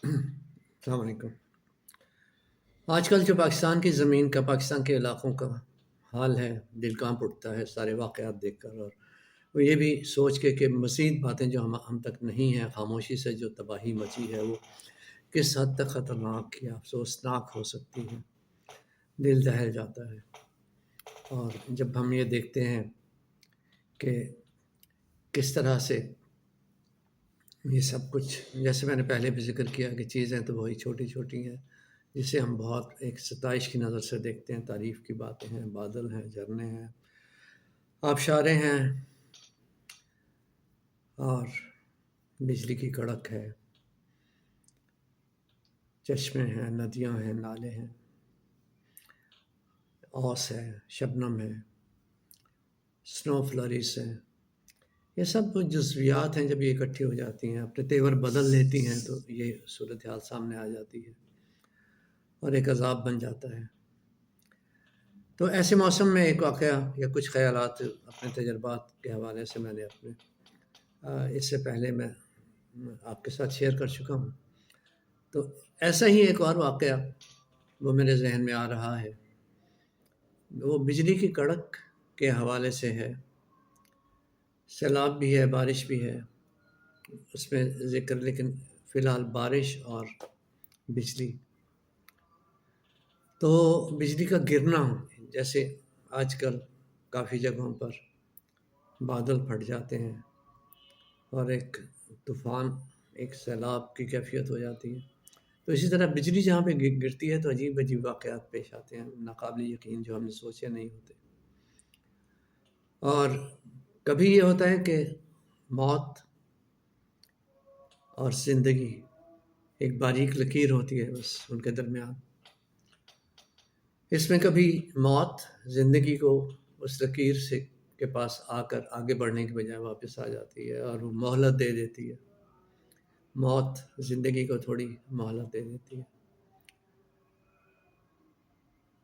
السلام علیکم۔ آج کل جو پاکستان کی زمین کا، پاکستان کے علاقوں کا حال ہے، دل کانپ اٹھتا ہے سارے واقعات دیکھ کر، اور وہ یہ بھی سوچ کے کہ مزید باتیں جو ہم تک نہیں ہیں، خاموشی سے جو تباہی مچی ہے وہ کس حد تک خطرناک یا افسوسناک ہو سکتی ہے، دل دہل جاتا ہے۔ اور جب ہم یہ دیکھتے ہیں کہ کس طرح سے یہ سب کچھ، جیسے میں نے پہلے بھی ذکر کیا کہ چیزیں تو وہی چھوٹی چھوٹی ہیں جسے ہم بہت ایک ستائش کی نظر سے دیکھتے ہیں، تعریف کی باتیں ہیں، بادل ہیں، جھرنے ہیں، آبشاریں ہیں، اور بجلی کی کڑک ہے، چشمے ہیں، ندیاں ہیں، نالے ہیں، اوس ہے، شبنم ہے، سنو فلریز ہیں۔ یہ سب کچھ جزویات ہیں، جب یہ اکٹھی ہو جاتی ہیں، اپنے تیور بدل لیتی ہیں تو یہ صورتحال سامنے آ جاتی ہے اور ایک عذاب بن جاتا ہے۔ تو ایسے موسم میں ایک واقعہ یا کچھ خیالات اپنے تجربات کے حوالے سے میں نے اس سے پہلے میں آپ کے ساتھ شیئر کر چکا ہوں۔ تو ایسا ہی ایک اور واقعہ وہ میرے ذہن میں آ رہا ہے، وہ بجلی کی کڑک کے حوالے سے ہے۔ سیلاب بھی ہے، بارش بھی ہے اس میں ذکر، لیکن فی الحال بارش اور بجلی۔ تو بجلی کا گرنا، جیسے آج کل کافی جگہوں پر بادل پھٹ جاتے ہیں اور ایک طوفان، ایک سیلاب کی کیفیت ہو جاتی ہے، تو اسی طرح بجلی جہاں پہ گرتی ہے تو عجیب عجیب واقعات پیش آتے ہیں، ناقابل یقین، جو ہم نے سوچے نہیں ہوتے۔ اور کبھی یہ ہوتا ہے کہ موت اور زندگی ایک باریک لکیر ہوتی ہے بس ان کے درمیان۔ اس میں کبھی موت زندگی کو اس لکیر سے کے پاس آ کر آگے بڑھنے کے بجائے واپس آ جاتی ہے اور وہ مہلت دے دیتی ہے۔ موت زندگی کو تھوڑی مہلت دے دیتی ہے۔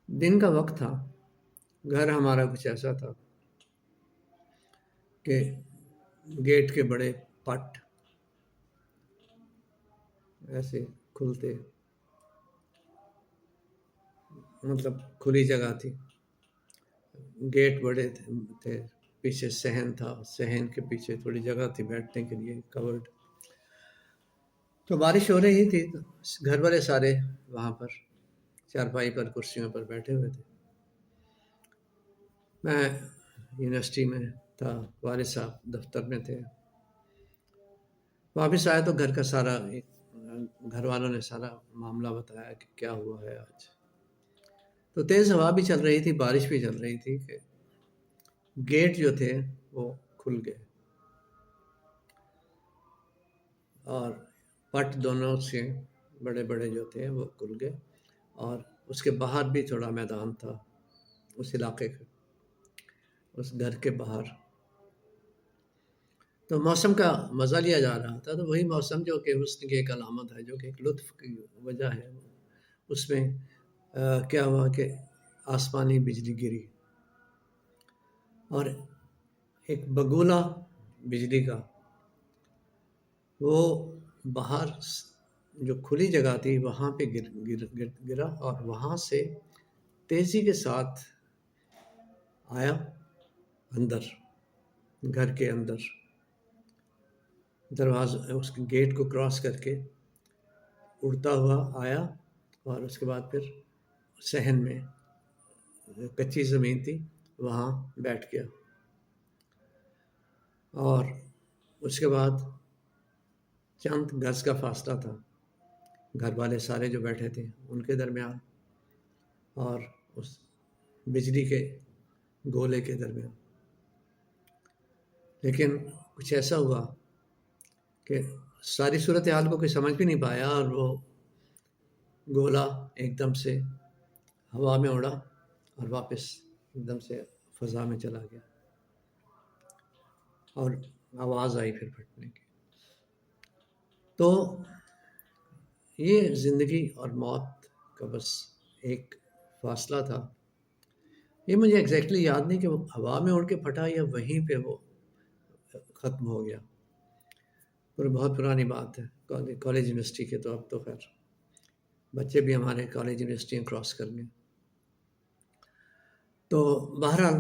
دن کا وقت تھا، گھر ہمارا کچھ ایسا تھا کہ گیٹ کے بڑے پٹ ایسے کھلتے، مطلب کھلی جگہ تھی، گیٹ بڑے تھے، پیچھے صحن تھا، صحن کے پیچھے تھوڑی جگہ تھی بیٹھنے کے لیے، کورڈ۔ تو بارش ہو رہی تھی تو گھر والے سارے وہاں پر چارپائی پر، کرسیوں پر بیٹھے ہوئے تھے۔ میں یونیورسٹی میں تھا، والد صاحب دفتر میں تھے۔ واپس آیا تو گھر کا سارا گھر والوں نے سارا معاملہ بتایا کہ کیا ہوا ہے آج۔ تو تیز ہوا بھی چل رہی تھی، بارش بھی چل رہی تھی کہ گیٹ جو تھے وہ کھل گئے اور پٹ دونوں سے بڑے بڑے جو تھے وہ کھل گئے، اور اس کے باہر بھی تھوڑا میدان تھا، اس علاقے کا، اس گھر کے باہر۔ تو موسم کا مزہ لیا جا رہا تھا، تو وہی موسم جو کہ حسن کی ایک علامت ہے، جو کہ ایک لطف کی وجہ ہے۔ اس میں کیا ہوا کہ آسمانی بجلی گری اور ایک بگولا بجلی کا وہ باہر جو کھلی جگہ تھی وہاں پہ گرا، اور وہاں سے تیزی کے ساتھ آیا اندر، گھر کے اندر، دروازہ اس کے گیٹ کو کراس کر کے اڑتا ہوا آیا، اور اس کے بعد پھر صحن میں کچی زمین تھی وہاں بیٹھ گیا۔ اور اس کے بعد چند گز کا فاصلہ تھا گھر والے سارے جو بیٹھے تھے ان کے درمیان اور اس بجلی کے گولے کے درمیان۔ لیکن کچھ ایسا ہوا کہ ساری صورتحال کو کوئی سمجھ بھی نہیں پایا، اور وہ گولا ایک دم سے ہوا میں اڑا اور واپس ایک دم سے فضا میں چلا گیا، اور آواز آئی پھر پھٹنے کی۔ تو یہ زندگی اور موت کا بس ایک فاصلہ تھا۔ یہ مجھے ایگزیکٹلی یاد نہیں کہ وہ ہوا میں اڑ کے پھٹا یا وہیں پہ وہ ختم ہو گیا، پر بہت پرانی بات ہے۔ کالج یونیورسٹی کے، تو اب تو خیر بچے بھی ہمارے کالج یونیورسٹیاں کراس کر گئے. تو بہرحال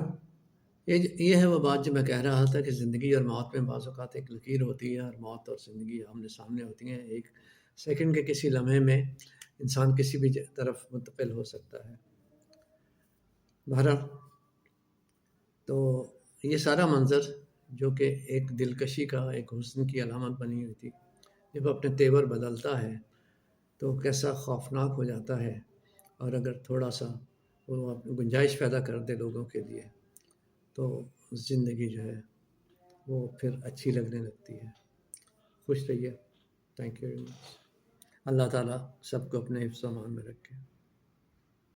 یہ ہے وہ بات جو میں کہہ رہا تھا کہ زندگی اور موت میں بعض اوقات ایک لکیر ہوتی ہے، اور موت اور زندگی آمنے سامنے ہوتی ہیں. ایک سیکنڈ کے کسی لمحے میں انسان کسی بھی طرف منتقل ہو سکتا ہے. بہرحال تو یہ سارا منظر جو کہ ایک دلکشی کا، ایک حسن کی علامت بنی ہوئی تھی، جب اپنے تیور بدلتا ہے تو کیسا خوفناک ہو جاتا ہے. اور اگر تھوڑا سا وہ گنجائش پیدا کر دے لوگوں کے لیے تو زندگی جو ہے وہ پھر اچھی لگنے لگتی ہے. خوش رہیے. Thank you very much. اللہ تعالیٰ سب کو اپنے حفظ و امان میں رکھے.